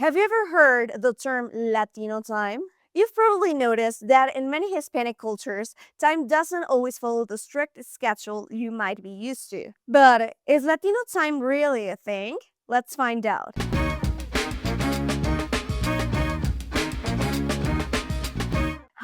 Have you ever heard the term Latino time? You've probably noticed that in many Hispanic cultures, time doesn't always follow the strict schedule you might be used to. But is Latino time really a thing? Let's find out.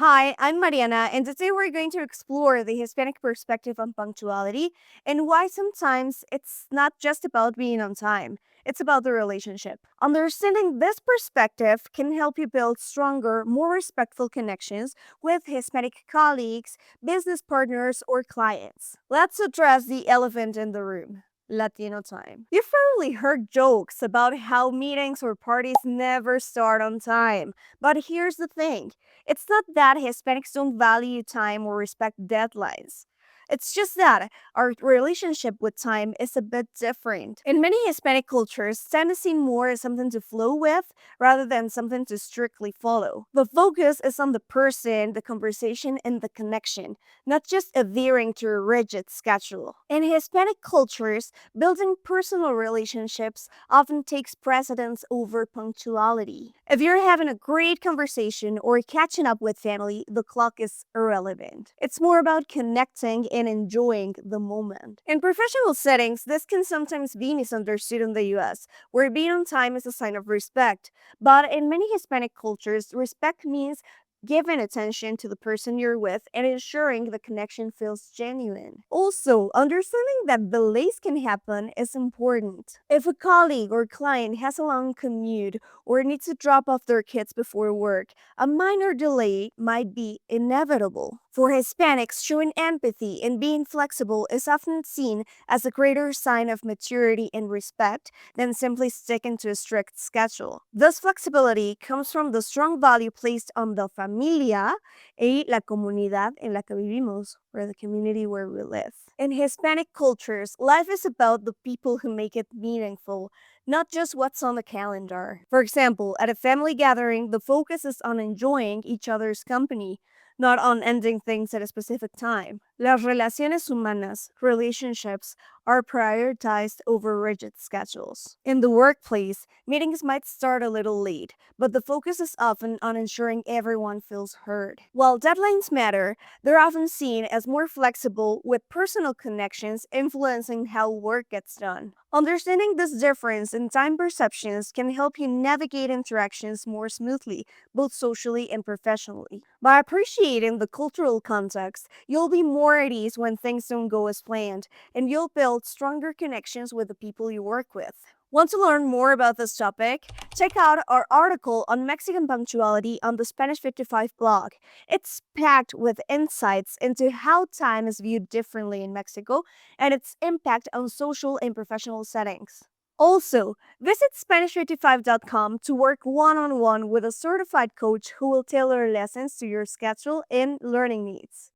Hi, I'm Mariana, and today we're going to explore the Hispanic perspective on punctuality and why sometimes it's not just about being on time, it's about the relationship. Understanding this perspective can help you build stronger, more respectful connections with Hispanic colleagues, business partners, or clients. Let's address the elephant in the room. Latino time. You've probably heard jokes about how meetings or parties never start on time. But here's the thing, it's not that Hispanics don't value time or respect deadlines. It's just that our relationship with time is a bit different. In many Hispanic cultures, time is seen more as something to flow with rather than something to strictly follow. The focus is on the person, the conversation, and the connection, not just adhering to a rigid schedule. In Hispanic cultures, building personal relationships often takes precedence over punctuality. If you're having a great conversation or catching up with family, the clock is irrelevant. It's more about connecting and enjoying the moment. In professional settings, this can sometimes be misunderstood in the US, where being on time is a sign of respect. But in many Hispanic cultures, respect means giving attention to the person you're with and ensuring the connection feels genuine. Also, understanding that delays can happen is important. If a colleague or client has a long commute or needs to drop off their kids before work, a minor delay might be inevitable. For Hispanics, showing empathy and being flexible is often seen as a greater sign of maturity and respect than simply sticking to a strict schedule. This flexibility comes from the strong value placed on the familia y la comunidad en la que vivimos, or the community where we live. In Hispanic cultures, life is about the people who make it meaningful, not just what's on the calendar. For example, at a family gathering, the focus is on enjoying each other's company, not on ending things at a specific time. Las relaciones humanas, relationships, are prioritized over rigid schedules. In the workplace, meetings might start a little late, but the focus is often on ensuring everyone feels heard. While deadlines matter, they're often seen as more flexible, with personal connections influencing how work gets done. Understanding this difference in time perceptions can help you navigate interactions more smoothly, both socially and professionally. By appreciating the cultural context, you'll be more at ease when things don't go as planned, and you'll build stronger connections with the people you work with. Want to learn more about this topic? Check out our article on Mexican punctuality on the Spanish 55 blog. It's packed with insights into how time is viewed differently in Mexico and its impact on social and professional settings. Also, visit Spanish55.com to work one on one with a certified coach who will tailor lessons to your schedule and learning needs.